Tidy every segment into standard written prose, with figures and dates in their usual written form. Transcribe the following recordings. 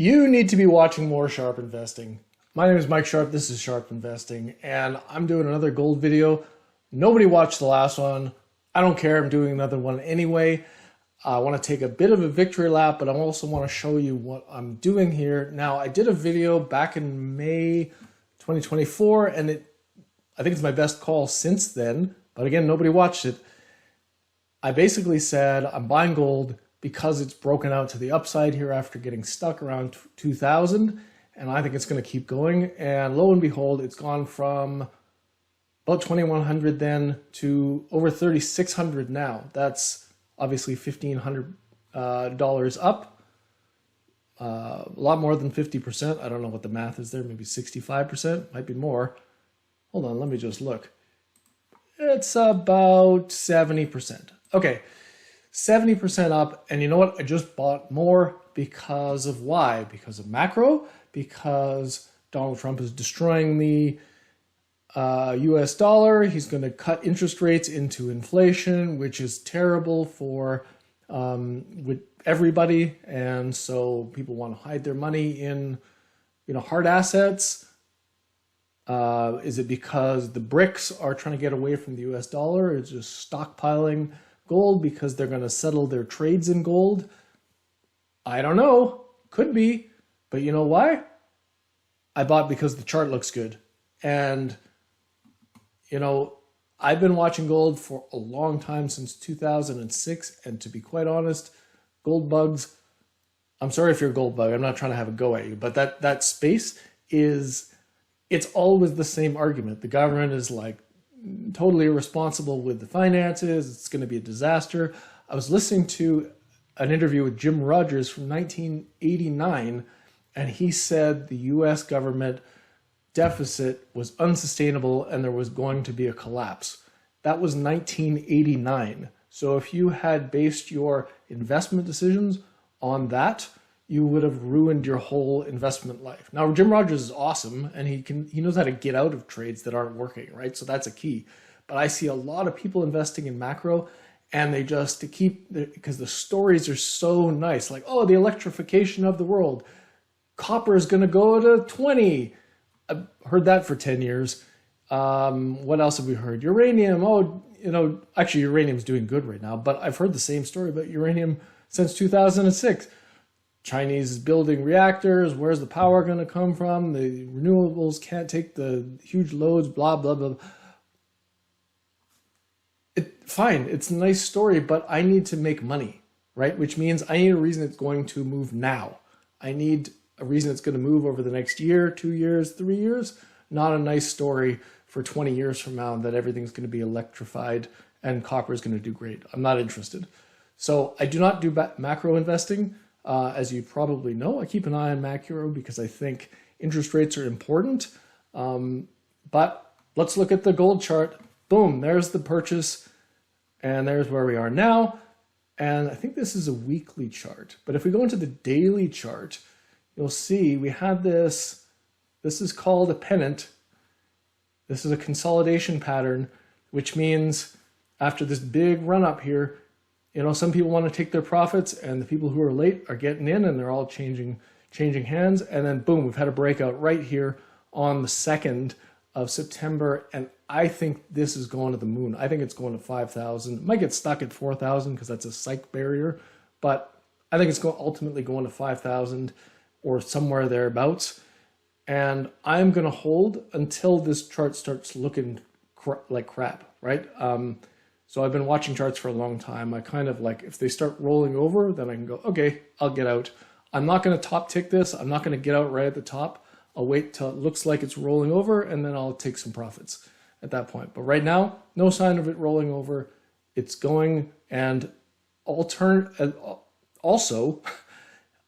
You need to be watching more Sharp Investing. My name is Mike Sharp, this is Sharp Investing, and I'm doing another gold video. Nobody watched the last one. I don't care, I'm doing another one anyway. I want to take a bit of a victory lap, but I also want to show you what I'm doing here. Now, I did a video back in May 2024, and I think it's my best call since then, but again, nobody watched it. I basically said I'm buying gold because it's broken out to the upside here after getting stuck around 2000, and I think it's going to keep going. And lo and behold, it's gone from about 2100 then to over 3600 now. That's obviously $1,500 up, a lot more than 50%. I don't know what the math is there, maybe 65%, might be more. Hold on, let me just look. It's about 70%. Okay, 70% up, and you know what? I just bought more because of why? Because of macro, because Donald Trump is destroying the US dollar. He's going to cut interest rates into inflation, which is terrible for with everybody, and so people want to hide their money in hard assets. Is it because the BRICS are trying to get away from the US dollar? It's just stockpiling gold because they're going to settle their trades in gold? I don't know. Could be. But you know why? I bought because the chart looks good. And, I've been watching gold for a long time, since 2006. And to be quite honest, gold bugs, I'm sorry if you're a gold bug, I'm not trying to have a go at you, but that space it's always the same argument. The government is like totally irresponsible with the finances. It's going to be a disaster. I was listening to an interview with Jim Rogers from 1989, and he said the US government deficit was unsustainable and there was going to be a collapse. That was 1989. So if you had based your investment decisions on that, you would have ruined your whole investment life. Now, Jim Rogers is awesome, and he knows how to get out of trades that aren't working, right? So that's a key. But I see a lot of people investing in macro, and they just because the stories are so nice, like, oh, the electrification of the world. Copper is going to go to 20. I've heard that for 10 years. What else have we heard? Uranium. Oh, actually, uranium's doing good right now, but I've heard the same story about uranium since 2006. Chinese is building reactors. Where's the power going to come from? The renewables can't take the huge loads, blah, blah, blah. Fine, it's a nice story, but I need to make money, right? Which means I need a reason it's going to move now. I need a reason it's going to move over the next year, 2 years, 3 years. Not a nice story for 20 years from now that everything's going to be electrified and copper is going to do great. I'm not interested. So I do not do macro investing. As you probably know, I keep an eye on macro because I think interest rates are important. But let's look at the gold chart. Boom, there's the purchase, and there's where we are now. And I think this is a weekly chart. But if we go into the daily chart, you'll see we have this. This is called a pennant. This is a consolidation pattern, which means after this big run up here, some people want to take their profits, and the people who are late are getting in, and they're all changing hands. And then boom, we've had a breakout right here on the 2nd of September. And I think this is going to the moon. I think it's going to 5,000. It might get stuck at 4,000 because that's a psych barrier, but I think it's ultimately going to 5,000 or somewhere thereabouts. And I'm going to hold until this chart starts looking like crap, right? So I've been watching charts for a long time. I kind of like, if they start rolling over, then I can go, okay, I'll get out. I'm not going to top tick this. I'm not going to get out right at the top. I'll wait till it looks like it's rolling over, and then I'll take some profits at that point. But right now, no sign of it rolling over. It's going, and also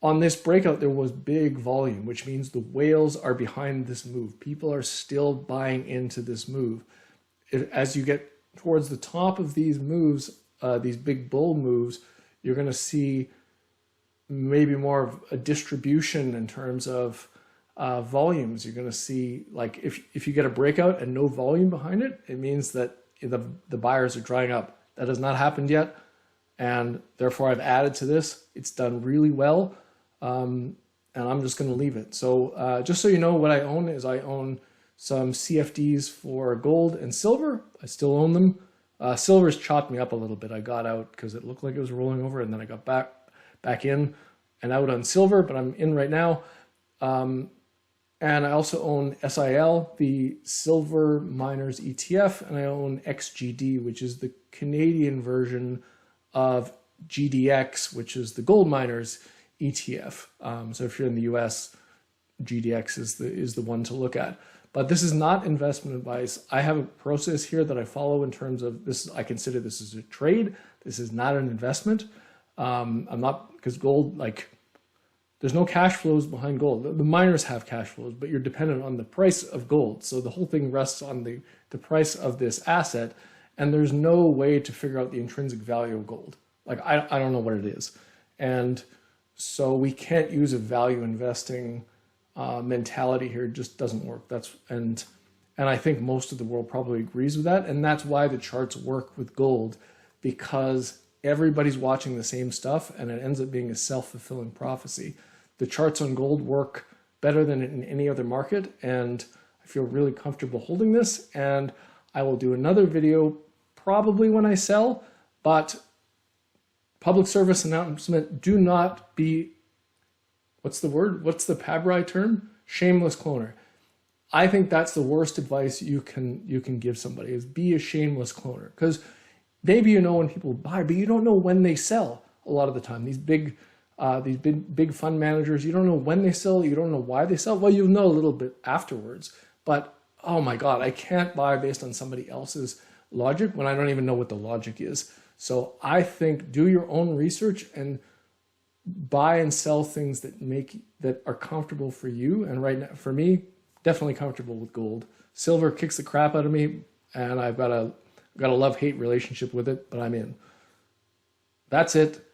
on this breakout, there was big volume, which means the whales are behind this move. People are still buying into this move. As you get towards the top of these moves, these big bull moves, you're going to see maybe more of a distribution in terms of volumes. You're going to see, like, if you get a breakout and no volume behind it, it means that the buyers are drying up. That has not happened yet, and therefore I've added to this. It's done really well. and I'm just going to leave it. So just so you know, what I own is I own some CFDs for gold and silver. I still own them. Silver's chopped me up a little bit. I got out because it looked like it was rolling over, and then I got back in and out on silver, but I'm in right now. And I also own SIL, the Silver Miners ETF, and I own XGD, which is the Canadian version of GDX, which is the Gold Miners ETF. So if you're in the US, GDX is the one to look at. But this is not investment advice. I have a process here that I follow in terms of this. I consider this as a trade. This is not an investment. I'm not, because gold, like, there's no cash flows behind gold. The miners have cash flows, but you're dependent on the price of gold. So the whole thing rests on the price of this asset, and there's no way to figure out the intrinsic value of gold. Like, I don't know what it is. And so we can't use a value investing mentality here. It just doesn't work. And I think most of the world probably agrees with that. And that's why the charts work with gold, because everybody's watching the same stuff, and it ends up being a self-fulfilling prophecy. The charts on gold work better than in any other market, and I feel really comfortable holding this. And I will do another video probably when I sell, but public service announcement, do not be, what's the word? What's the PABRI term? Shameless cloner. I think that's the worst advice you can give somebody, is be a shameless cloner. Because maybe you know when people buy, but you don't know when they sell a lot of the time. These big fund managers, you don't know when they sell, you don't know why they sell. Well, you'll know a little bit afterwards, but oh my God, I can't buy based on somebody else's logic when I don't even know what the logic is. So I think do your own research and buy and sell things that are comfortable for you. And right now, for me, definitely comfortable with gold. Silver kicks the crap out of me, and I've got a love-hate relationship with it, but I'm in. That's it.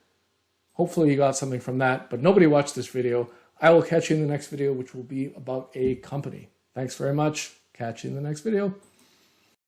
Hopefully you got something from that, but nobody watched this video. I will catch you in the next video, which will be about a company. Thanks very much. Catch you in the next video.